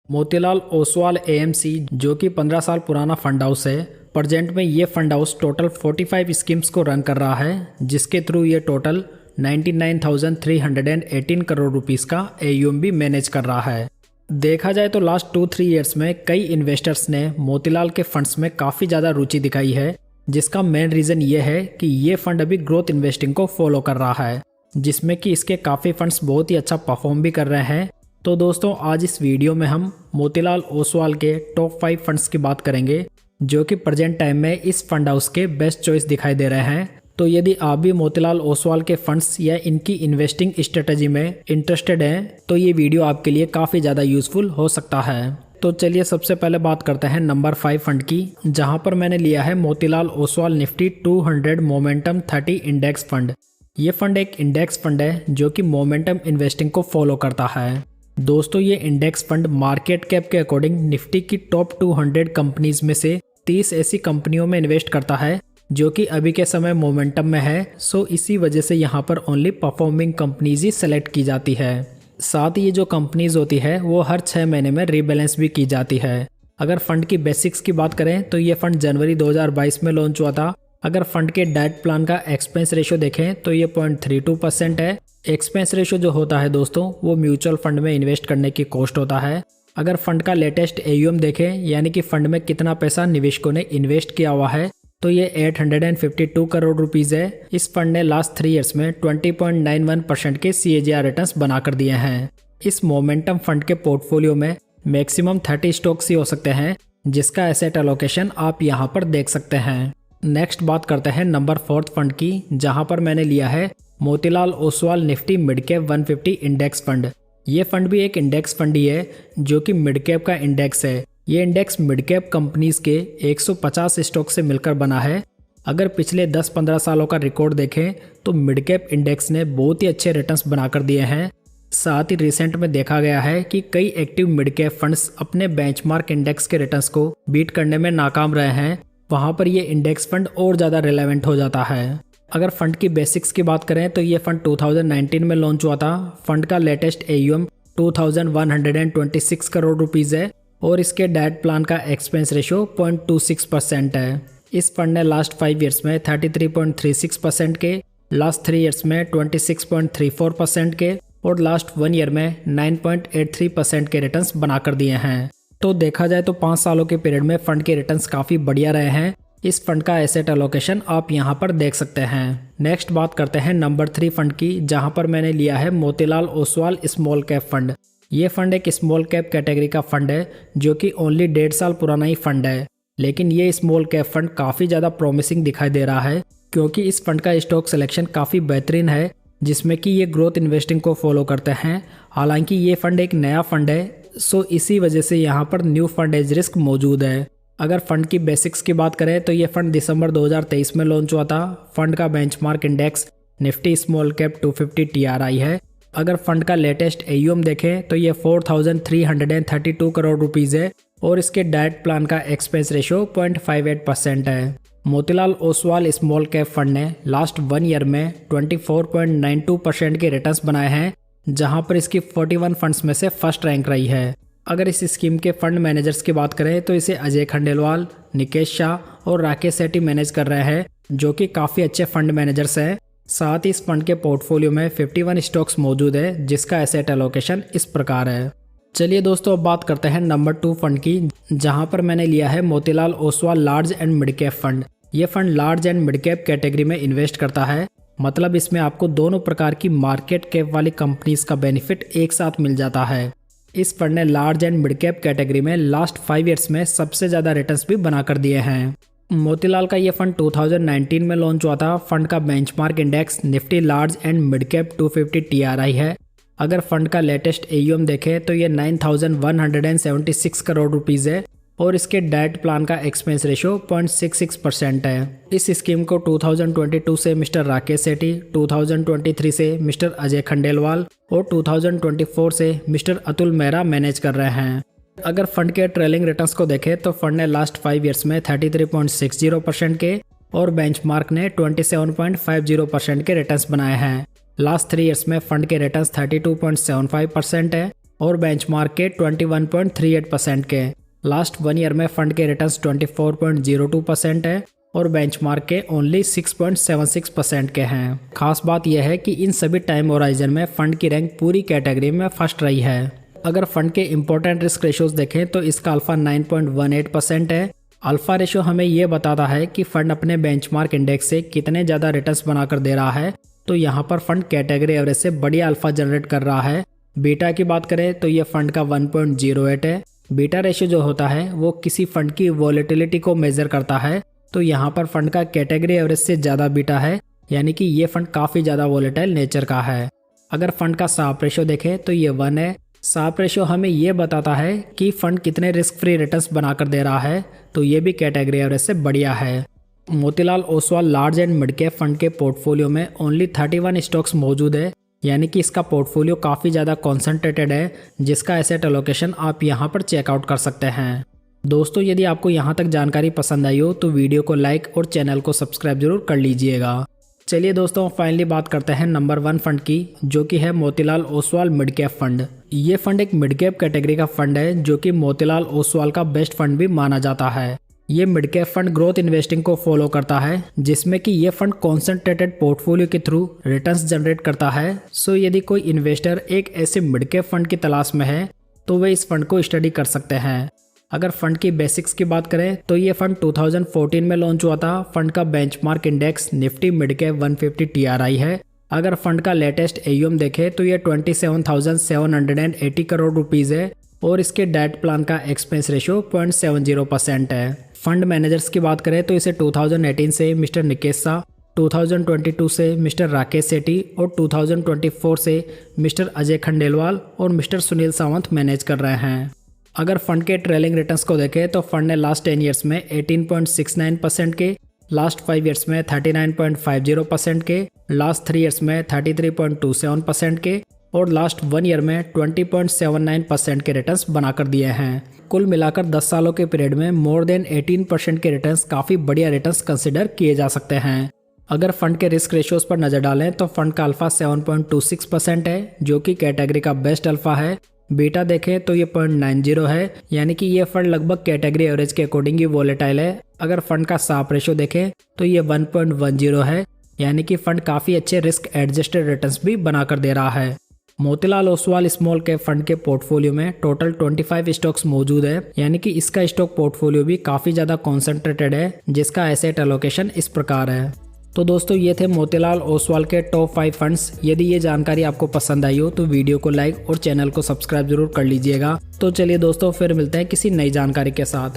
Motilal Oswal AMC जो कि 15 साल पुराना फंड हाउस है। प्रेजेंट में ये फंड हाउस टोटल 45 स्कीम्स को रन कर रहा है, जिसके थ्रू ये टोटल 99,318 करोड़ रुपीस का AUM भी मैनेज कर रहा है। देखा जाए तो लास्ट 2-3 ईयर्स में कई इन्वेस्टर्स ने मोतीलाल के फंड्स में काफ़ी ज़्यादा रुचि दिखाई है, जिसका मेन रीज़न ये है कि ये फंड अभी ग्रोथ इन्वेस्टिंग को फॉलो कर रहा है, जिसमें कि इसके काफ़ी फंड्स बहुत ही अच्छा परफॉर्म भी कर रहे हैं। तो दोस्तों, आज इस वीडियो में हम मोतीलाल ओसवाल के टॉप 5 फंड्स की बात करेंगे, जो कि प्रेजेंट टाइम में इस फंड हाउस के बेस्ट चॉइस दिखाई दे रहे हैं। तो यदि आप भी मोतीलाल ओसवाल के फंड्स या इनकी इन्वेस्टिंग स्ट्रेटजी में इंटरेस्टेड हैं, तो ये वीडियो आपके लिए काफ़ी ज़्यादा यूजफुल हो सकता है। तो चलिए सबसे पहले बात करते हैं नंबर 5 फंड की, जहां पर मैंने लिया है Motilal Oswal Nifty 200 momentum 30 index fund. ये फंड एक इंडेक्स फंड है जो कि मोमेंटम इन्वेस्टिंग को फॉलो करता है। दोस्तों, ये इंडेक्स फंड मार्केट कैप के अकॉर्डिंग निफ्टी की टॉप 200 कंपनीज में से 30 ऐसी कंपनियों में इन्वेस्ट करता है जो कि अभी के समय मोमेंटम में है। सो इसी वजह से यहाँ पर ओनली परफॉर्मिंग कंपनीज ही सेलेक्ट की जाती है। साथ ही ये जो कंपनीज होती है वो हर 6 महीने में रीबैलेंस भी की जाती है। अगर फंड की बेसिक्स की बात करें तो ये फंड जनवरी 2022 में लॉन्च हुआ था। अगर फंड के डाइट प्लान का एक्सपेंस रेशियो देखें तो ये 0.32% है। एक्सपेंस रेशियो जो होता है दोस्तों, वो म्यूचुअल फंड में इन्वेस्ट करने की कॉस्ट होता है। अगर फंड का लेटेस्ट AUM देखें, यानी कि फंड में कितना पैसा निवेशकों ने इन्वेस्ट किया हुआ है, तो ये 852 करोड़ रुपीज़ है। इस फंड ने लास्ट 3 ईयर्स में 20.91% के CAGR रिटर्न्स बनाकर दिए हैं। इस मोमेंटम फंड के पोर्टफोलियो में मैक्सिमम 30 स्टॉक्स ही हो सकते हैं, जिसका एसेट एलोकेशन आप यहाँ पर देख सकते हैं। नेक्स्ट बात करते हैं नंबर 4 फंड की, जहाँ पर मैंने लिया है Motilal Oswal Nifty mid cap 150 index fund. ये फंड भी एक इंडेक्स फंड ही है जो कि मिड कैप का इंडेक्स है। ये इंडेक्स मिड कैप कंपनीज के 150 स्टॉक से मिलकर बना है। अगर पिछले 10-15 सालों का रिकॉर्ड देखें तो मिड कैप इंडेक्स ने बहुत ही अच्छे रिटर्न्स बनाकर दिए हैं। साथ ही रिसेंट में देखा गया है कि कई एक्टिव मिड कैप फंड्स अपने बेंचमार्क इंडेक्स के रिटर्न्स को बीट करने में नाकाम रहे हैं। वहाँ पर ये इंडेक्स फंड और ज़्यादा रिलेवेंट हो जाता है। अगर फंड की बेसिक्स की बात करें तो ये फंड 2019 में लॉन्च हुआ था। फंड का लेटेस्ट AUM 2126 करोड़ रुपीज़ है और इसके डाइट प्लान का एक्सपेंस रेशियो 0.26% है। इस फंड ने लास्ट 5 ईयर्स में 33.36% के, लास्ट 3 ईयर्स में 26.34% के और लास्ट 1 ईयर में 9.83% के रिटर्न्स बनाकर दिए हैं। तो देखा जाए तो 5 सालों के पीरियड में फंड के रिटर्न्स काफ़ी बढ़िया रहे हैं। इस फंड का एसेट एलोकेशन आप यहाँ पर देख सकते हैं। नेक्स्ट बात करते हैं नंबर 3 फंड की, जहाँ पर मैंने लिया है Motilal Oswal small cap fund. ये फंड एक स्मॉल कैप कैटेगरी का फंड है जो कि ओनली 1.5 साल पुराना ही फंड है, लेकिन ये स्मॉल कैप फंड काफ़ी ज़्यादा प्रॉमिसिंग दिखाई दे रहा है, क्योंकि इस फंड का स्टॉक सिलेक्शन काफ़ी बेहतरीन है, जिसमें कि ये ग्रोथ इन्वेस्टिंग को फॉलो करते हैं। हालांकि ये फंड एक नया फंड है, सो इसी वजह से यहाँ पर न्यू फंड एज रिस्क मौजूद है। अगर फंड की बेसिक्स की बात करें तो ये फंड दिसंबर 2023 में लॉन्च हुआ था। फंड का benchmark index Nifty small cap 250 TRI है। अगर फंड का लेटेस्ट AUM देखें तो ये 4332 करोड़ रुपीज़ है और इसके डाइट प्लान का एक्सपेंस रेशियो 0.58% है। Motilal Oswal small cap fund ने लास्ट 1 ईयर में 24.92% के रिटर्न्स बनाए हैं, जहां पर इसकी 41 फंड्स में से फर्स्ट रैंक रही है। अगर इस स्कीम के फंड मैनेजर्स की बात करें तो इसे अजय खंडेलवाल, निकेश शाह और राकेश सेठी मैनेज कर रहे हैं, जो कि काफ़ी अच्छे फंड मैनेजर्स हैं। साथ ही इस फंड के पोर्टफोलियो में 51 स्टॉक्स मौजूद है, जिसका एसेट एलोकेशन इस प्रकार है। चलिए दोस्तों, अब बात करते हैं नंबर 2 फंड की, जहां पर मैंने लिया है Motilal Oswal large and mid cap fund. ये fund large and mid cap category में इन्वेस्ट करता है, मतलब इसमें आपको दोनों प्रकार की मार्केट कैप वाली कंपनीज का बेनिफिट एक साथ मिल जाता है। इस फंड ने large and mid cap category में लास्ट 5 ईयर्स में सबसे ज़्यादा रिटर्न्स भी बनाकर दिए हैं। मोतीलाल का ये फंड 2019 में लॉन्च हुआ था। फंड का benchmark index Nifty large and mid cap 250 TRI है। अगर फंड का लेटेस्ट AUM देखें तो ये 9176 करोड़ रुपीज़ है और इसके डाइट प्लान का एक्सपेंस रेशियो 0.66% है। इस स्कीम को 2022 से मिस्टर राकेश सेठी, 2023 से मिस्टर अजय खंडेलवाल और 2024 से मिस्टर अतुल मेहरा मैनेज कर रहे हैं। अगर फंड के ट्रेलिंग रिटर्न्स को देखें तो फंड ने लास्ट 5 ईयर्स में 33.60% के और बेंचमार्क ने 27.50% के रिटर्न्स बनाए हैं। लास्ट 3 ईयर्स में फंड के रिटर्न्स 32.75% है और बेंचमार्क के 21.38% के। लास्ट 1 ईयर में फंड के रिटर्न्स 24.02% है और बेंचमार्क के ओनली 6.76% के हैं। खास बात यह है कि इन सभी टाइम होराइजन में फंड की रैंक पूरी कैटेगरी में फर्स्ट रही है। अगर फंड के इंपॉर्टेंट रिस्क रेशियोज देखें तो इसका अल्फा 9.18% है। अल्फा रेशियो हमें यह बताता है कि फंड अपने बेंचमार्क इंडेक्स से कितने ज़्यादा रिटर्न्स बनाकर दे रहा है। तो यहाँ पर फंड कैटेगरी एवरेज से बढ़िया अल्फा जनरेट कर रहा है। बीटा की बात करें तो ये फंड का 1.08 है। बीटा रेशियो जो होता है वो किसी फंड की वॉलेटिलिटी को मेजर करता है। तो यहाँ पर फंड का कैटेगरी एवरेज से ज़्यादा बीटा है, यानी कि ये फंड काफ़ी ज़्यादा वॉलेटाइल नेचर का है। अगर फंड का शार्प रेशियो देखें तो ये 1 है। शार्प रेशियो हमें ये बताता है कि फंड कितने रिस्क फ्री रिटर्न्स बनाकर दे रहा है। तो ये भी कैटेगरी एवरेज से बढ़िया है। Motilal Oswal large and mid cap fund के पोर्टफोलियो में ओनली 31 स्टॉक्स मौजूद है, यानी कि इसका पोर्टफोलियो काफ़ी ज़्यादा कॉन्सेंट्रेटेड है, जिसका एसेट एलोकेशन आप यहाँ पर चेकआउट कर सकते हैं। दोस्तों, यदि आपको यहाँ तक जानकारी पसंद आई हो तो वीडियो को लाइक और चैनल को सब्सक्राइब जरूर कर लीजिएगा। चलिए दोस्तों, फाइनली बात करते हैं नंबर 1 फंड की, जो कि है Motilal Oswal mid cap fund. ये फंड एक मिड कैप कैटेगरी का फंड है, जो कि मोतीलाल ओसवाल का बेस्ट फंड भी माना जाता है। ये mid cap fund growth investing को फॉलो करता है, जिसमें कि ये फंड कॉन्सेंट्रेटेड पोर्टफोलियो के थ्रू रिटर्न्स जनरेट करता है। सो यदि कोई इन्वेस्टर एक ऐसे मिड कैप फंड की तलाश में है तो वे इस फंड को स्टडी कर सकते हैं। अगर फंड की बेसिक्स की बात करें तो ये फंड 2014 में लॉन्च हुआ था। फंड का benchmark index Nifty mid cap 150 TRI है। अगर फंड का लेटेस्ट AUM देखें तो ये 27,780 करोड़ रुपीज़ है और इसके डेट प्लान का एक्सपेंस रेशियो 0.70% है। फंड मैनेजर्स की बात करें तो इसे 2018 से मिस्टर निकेश शाह, 2022 से मिस्टर राकेश सेठी और 2024 से मिस्टर अजय खंडेलवाल और मिस्टर सुनील सावंत मैनेज कर रहे हैं। अगर फंड के ट्रेलिंग रिटर्न्स को देखें तो फंड ने लास्ट 10 ईयर्स में 18.69% के, लास्ट 5 ईयर्स में 39.50% के, लास्ट 3 ईयर्स में 33.27% के और लास्ट 1 ईयर में 20.79% के रिटर्न्स बनाकर दिए हैं। कुल मिलाकर 10 सालों के पीरियड में मोर देन 18% के रिटर्न्स काफ़ी बढ़िया रिटर्न्स कंसिडर किए जा सकते हैं। अगर फंड के रिस्क रेशियोज पर नज़र डालें तो फंड का अल्फा 7.26% है, जो कि कैटेगरी का बेस्ट अल्फा है। बीटा देखें तो ये 0.90 है, यानी कि ये फंड लगभग कैटेगरी एवरेज के अकॉर्डिंग ही वॉलेटाइल है। अगर फंड का शार्प रेशियो देखें तो ये 1.10 है, यानी कि फंड काफ़ी अच्छे रिस्क एडजस्टेड रिटर्न्स भी बनाकर दे रहा है। Motilal Oswal small cap fund के पोर्टफोलियो में टोटल 25 स्टॉक्स मौजूद है, यानी कि इसका स्टॉक पोर्टफोलियो भी काफ़ी ज़्यादा कॉन्सेंट्रेटेड है, जिसका एसेट एलोकेशन इस प्रकार है। तो दोस्तों, ये थे मोतीलाल ओसवाल के टॉप 5 फंड्स। यदि ये जानकारी आपको पसंद आई हो तो वीडियो को लाइक और चैनल को सब्सक्राइब जरूर कर लीजिएगा। तो चलिए दोस्तों, फिर मिलते हैं किसी नई जानकारी के साथ।